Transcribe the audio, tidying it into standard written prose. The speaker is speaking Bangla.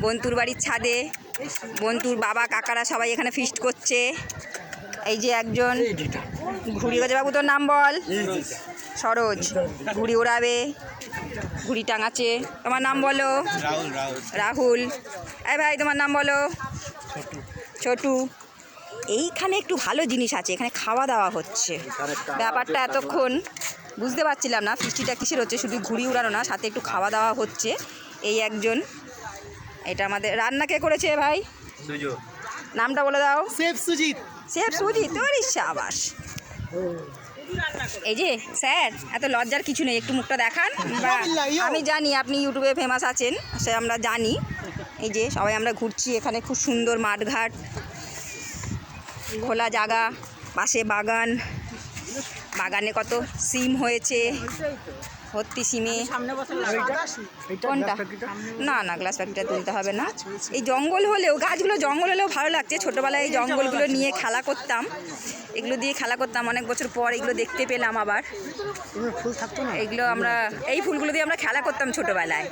বন্তুর বাড়ির ছাদে বন্তুর বাবা কাকারা সবাই এখানে ফিস্ট করছে। এই যে একজন ঘুড়ি গেছে, বাবু তোর নাম বল। সরোজ ঘুড়ি ওড়াবে, ঘুড়ি টাঙাচ্ছে। তোমার নাম বলো। রাহুল। এই ভাই তোমার নাম বলো। ছোটু। এইখানে একটু ভালো জিনিস আছে, এখানে খাওয়া দাওয়া হচ্ছে। ব্যাপারটা এতক্ষণ বুঝতে পারছিলাম না ফিস্টিটা কিসের হচ্ছে, শুধু ঘুড়ি উড়ানো না, সাথে একটু খাওয়া দাওয়া হচ্ছে। এই একজন, এটা আমাদের রান্না কে করেছে ভাই? নামটা বলে দাও। শেফ সুজিত। শেফ সুজিত, তোর আবাস। এই যে স্যার, এত লজ্জার কিছু নেই, একটু মুখটা দেখান। আমি জানি আপনি ইউটিউবে ফেমাস আছেন, সে আমরা জানি। এই যে সবাই আমরা ঘুরছি, এখানে খুব সুন্দর মাঠঘাট, খোলা জায়গা, পাশে বাগান, বাগানে কত সিম হয়েছে, ভর্তি সিমে। কোনটা? না না, গ্লাস ফ্যাক্টরিটা তুলতে হবে না। এই জঙ্গল হলেও, গাছগুলো জঙ্গল হলেও ভালো লাগছে। ছোটোবেলায় এই জঙ্গলগুলো নিয়ে খেলা করতাম, এগুলো দিয়ে খেলা করতাম। অনেক বছর পর এগুলো দেখতে পেলাম আবার। এগুলো আমরা, এই ফুলগুলো দিয়ে আমরা খেলা করতাম ছোটোবেলায়।